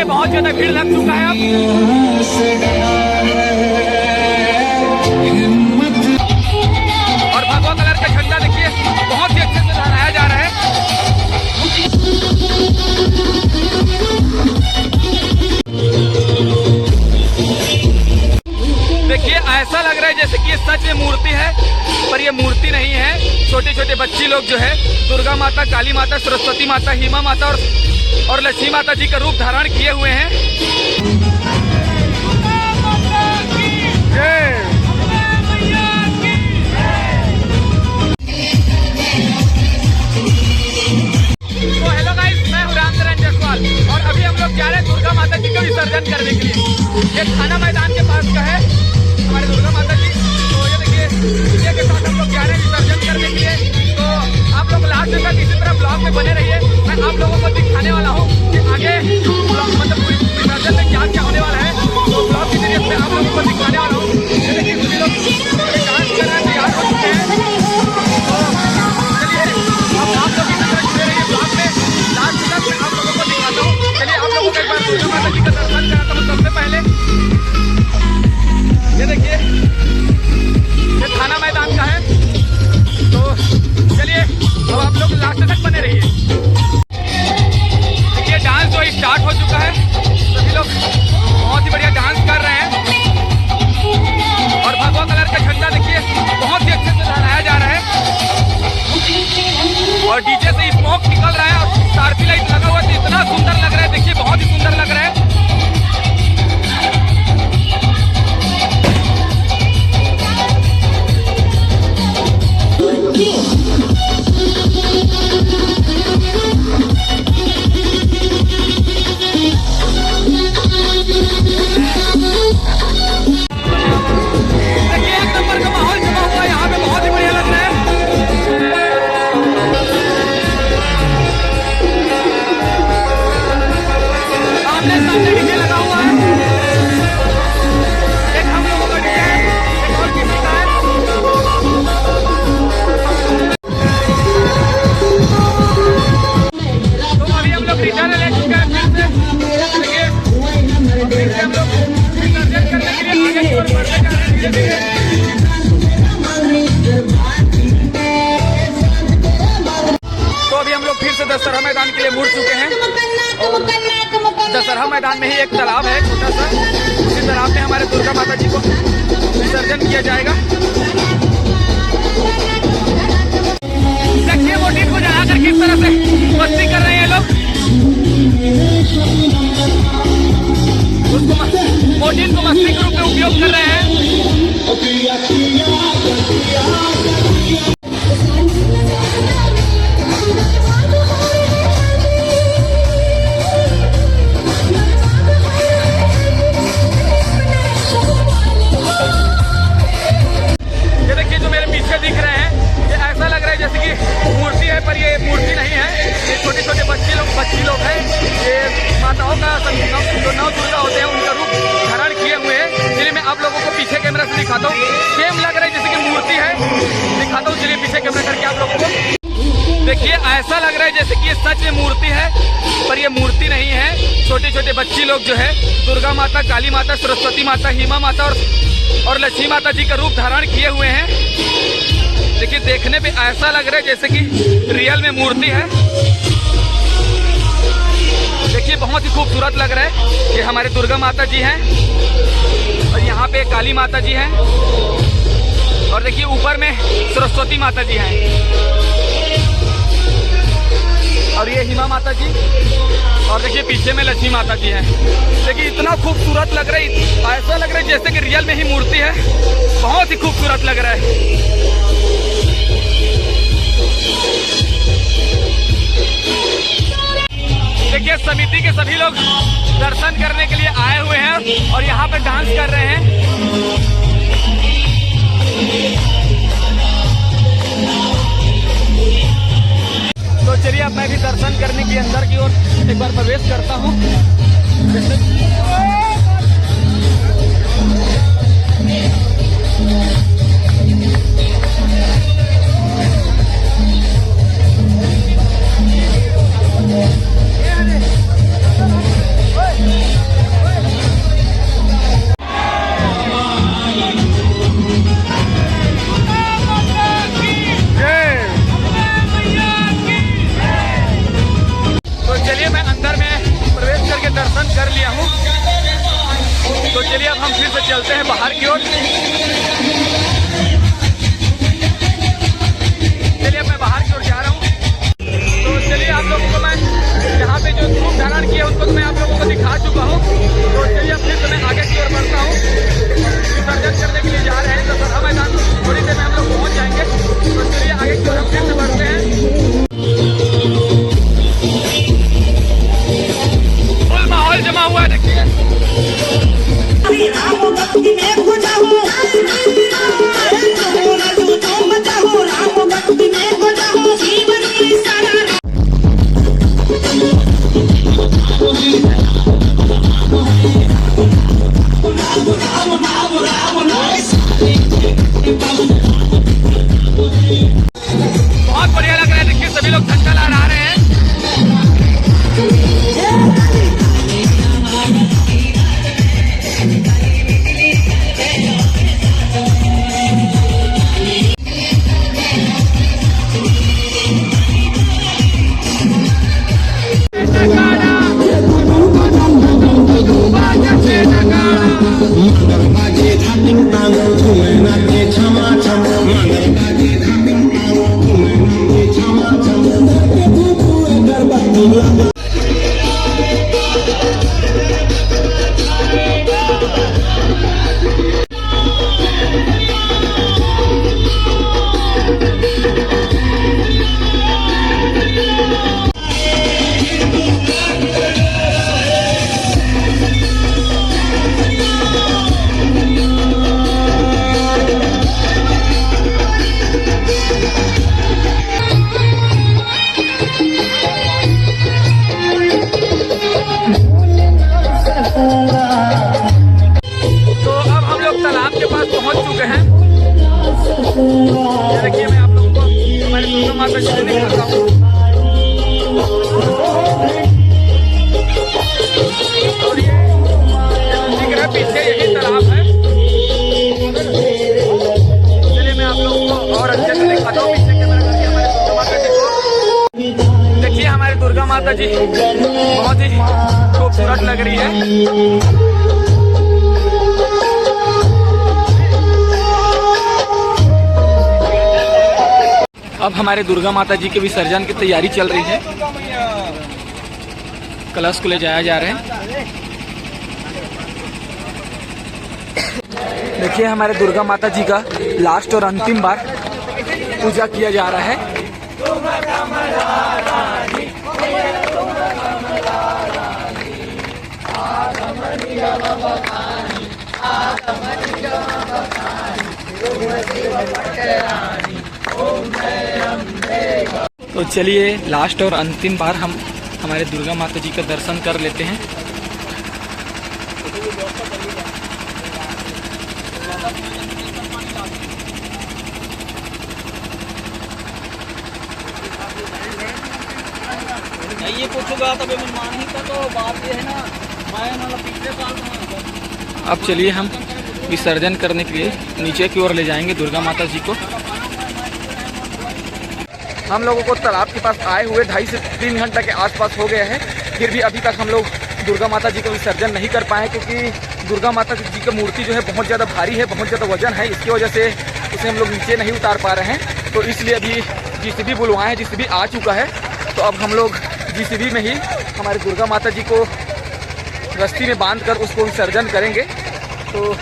देखिए बहुत ज्यादा भीड़ लग चुका है अब। और भगवा कलर का झंडा देखिए बहुत ही अच्छे से लहराया जा रहा है। देखिए ऐसा लग रहा है जैसे कि ये सच में मूर्ति है, पर ये मूर्ति नहीं है। छोटे छोटे बच्ची लोग जो है दुर्गा माता, काली माता, सरस्वती माता, हिमा माता और लक्ष्मी माता जी का रूप धारण किए हुए हैं। तो हेलो गाइस, मैं हूं रामचरण जायसवाल और अभी हम लोग जा रहे हैं दुर्गा माता जी का विसर्जन करने के लिए। ये थाना मैदान के पास का है हमारे दुर्गा माता जी। तो ये देखिए डीजे के साथ हम लोग जा रहे हैं विसर्जन करने के लिए। तो आप लोग लास्ट तक इसी तरह ब्लॉग में बने रहिए। मैं आप लोगों को दिखाने वाला हूँ कि आगे मतलब विसर्जन में क्या क्या होने वाला है। तो ब्लॉग के जरिए मैं आप लोगों को दिखाने वाला हूँ। ये देखिए सभी लोग डांस कर रहे हैं, तैयार हो चुके हैं। तो चलिए अब आप लोग इसी तरह जुड़े रहिए ब्लॉग में। लास्ट तक मैं आप लोगों को दिखाता हूँ। चलिए आप लोगों को एक बार दुर्गा माता जी का दर्शन कराता हूँ। सबसे पहले ये देखिए ये थाना मैदान का है। तो चलिए अब आप लोग लास्ट तक बने रहिए। देखिए डांस जो स्टार्ट हो चुका है, सभी लोग बहुत ही बढ़िया डांस कर रहे हैं। और भगवा कलर का झंडा देखिए बहुत ही अच्छे से लहराया जा रहा है। और डीजे से स्मोक निकल रहा है और सारथी लाइट लगा हुआ है। तो इतना सुंदर लग रहा है, देखिए बहुत ही सुंदर लग रहा है। दशहरा मैदान के लिए मुड़ चुके हैं। दशहरा मैदान में ही एक तालाब है छोटा सा, उसी तालाब में हमारे दुर्गा माता जी को विसर्जन किया जाएगा। देखिए मोटिन को जलाकर किस तरह से मस्ती कर रहे हैं लोग। मोटिन को मस्ती के रूप में उपयोग कर रहे हैं। दिख रहे हैं ये ऐसा लग रहा है जैसे कि मूर्ति है, पर ये मूर्ति नहीं है। ये छोटे छोटे बच्ची लोग हैं। ये माताओं का जो नौ दुर्गा होते हैं उनका रूप धारण किए हुए हैं। चलिए मैं आप लोगों को पीछे कैमरा से दिखाता हूँ। सेम लग रहा है जैसे कि मूर्ति है, दिखाता हूँ। चलिए पीछे कैमरा करके आप लोगों को देखिए ऐसा लग रहा है जैसे कि ये सच में मूर्ति है, पर ये मूर्ति नहीं है। छोटे छोटे बच्ची लोग जो है दुर्गा माता, काली माता, सरस्वती माता, हिमा माता और लक्ष्मी माता जी का रूप धारण किए हुए हैं। देखिए देखने पे ऐसा लग रहा है जैसे कि रियल में मूर्ति है। देखिए बहुत ही खूबसूरत लग रहा है। ये हमारे दुर्गा माता जी हैं और यहाँ पे काली माता जी हैं और देखिए ऊपर में सरस्वती माता जी हैं और ये हिमा माता जी और देखिए पीछे में लक्ष्मी माता जी हैं। देखिए इतना खूबसूरत लग रहा है, ऐसा लग रहा है जैसे कि रियल में ही मूर्ति है। बहुत ही खूबसूरत लग रहा है। देखिए समिति के सभी लोग दर्शन करने के लिए आए हुए हैं और यहाँ पे डांस कर रहे हैं। तो चलिए अब मैं भी दर्शन करने के अंदर की ओर एक बार प्रवेश करता हूँ। चलते हैं बाहर की ओर। चलिए मैं बाहर की ओर जा रहा हूँ। तो चलिए आप लोगों को मैं यहाँ पे जो धूप धारण किया उसको तो मैं आप लोगों को दिखा चुका हूँ। तो चलिए अब फिर से मैं आगे की ओर बढ़ता हूँ। विसर्जन करने के लिए जा रहे हैं तो दशहरा मैदान थोड़ी देर में हम लोग पहुँच जाएंगे। तो चलिए आगे की ओर हम फिर से बढ़ते हैं। फुल माहौल जमा हुआ है, देखिए। बहुत बढ़िया लग रहा है, देखिए सभी लोग झंडा लहरा रहे हैं। देखिए मैं आप लोगों को हमारे दुर्गा माता जी से दिखाता हूँ। और ये दिख रहा है पीछे यही तालाब है। चलिए मैं आप लोगों को और अच्छे से दिखाता हूँ पीछे कैमरा करके हमारे दुर्गा माता जी को। देखिए हमारी दुर्गा माता जी बहुत ही खूबसूरत लग रही है। अब हमारे दुर्गा माता जी के विसर्जन की तैयारी चल रही है। कलश को ले जाया जा रहा है। देखिए हमारे दुर्गा माता जी का लास्ट और अंतिम बार पूजा किया जा रहा है। तो चलिए लास्ट और अंतिम बार हम हमारे दुर्गा माता जी का दर्शन कर लेते हैं। ये पूछूंगा तब मैं मान ही का तो बात ये है ना, मैं मतलब पिछले साल। अब चलिए हम विसर्जन करने के लिए नीचे की ओर ले जाएंगे दुर्गा माता जी को। हम लोगों को तालाब के पास आए हुए 2.5 से 3 घंटे के आसपास हो गए हैं। फिर भी अभी तक हम लोग दुर्गा माता जी का विसर्जन नहीं कर पाए, क्योंकि दुर्गा माता जी का मूर्ति जो है बहुत ज़्यादा भारी है, बहुत ज़्यादा वजन है। इसकी वजह से उसे हम लोग नीचे नहीं उतार पा रहे हैं। तो इसलिए अभी JCB बुलवाए हैं, JCB आ चुका है। तो अब हम लोग JCB में ही हमारे दुर्गा माता जी को रस्सी में बांध कर उसको विसर्जन करेंगे। तो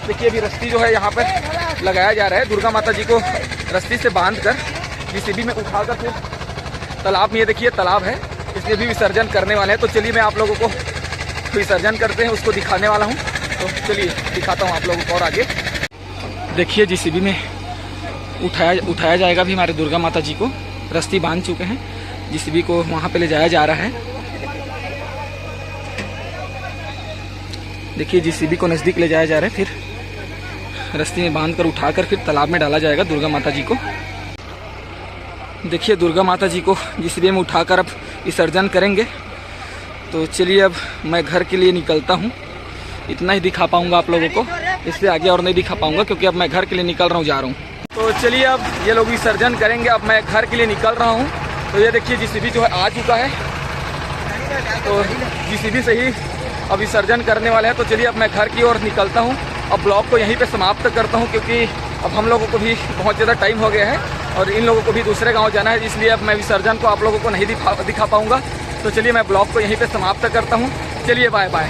देखिए अभी रस्सी जो है यहाँ पर लगाया जा रहा है। दुर्गा माता जी को रस्सी से बांध कर JCB में उठाकर फिर तालाब में, ये देखिए तालाब है, इसलिए भी विसर्जन करने वाले हैं। तो चलिए मैं आप लोगों को विसर्जन करते हैं उसको दिखाने वाला हूँ। तो चलिए दिखाता हूँ आप लोगों को। और आगे देखिए JCB में उठाया जाएगा भी हमारे दुर्गा माता जी को। रस्सी बांध चुके हैं, JCB को वहाँ पे ले जाया जा रहा है। देखिए JCB को नज़दीक ले जाया जा रहा है, फिर रस्सी में बांध कर उठाकर फिर तालाब में डाला जाएगा दुर्गा माता जी को। देखिए दुर्गा माता जी को JCB में उठाकर अब विसर्जन करेंगे। तो चलिए अब मैं घर के लिए निकलता हूँ। इतना ही दिखा पाऊँगा आप लोगों को, इससे आगे और नहीं दिखा पाऊँगा, क्योंकि अब मैं घर के लिए निकल रहा हूँ, जा रहा हूँ। तो चलिए अब ये लोग विसर्जन करेंगे। अब मैं घर के लिए निकल रहा हूँ। तो ये देखिए JCB जो है आ चुका है। तो JCB से ही अब विसर्जन करने वाले हैं। तो चलिए अब मैं घर की ओर निकलता हूँ। अब ब्लॉग को यहीं पे समाप्त करता हूँ, क्योंकि अब हम लोगों को भी बहुत ज़्यादा टाइम हो गया है और इन लोगों को भी दूसरे गांव जाना है, इसलिए अब मैं विसर्जन को आप लोगों को नहीं दिखा पाऊँगा। तो चलिए मैं ब्लॉग को यहीं पे समाप्त करता हूँ। चलिए बाय बाय।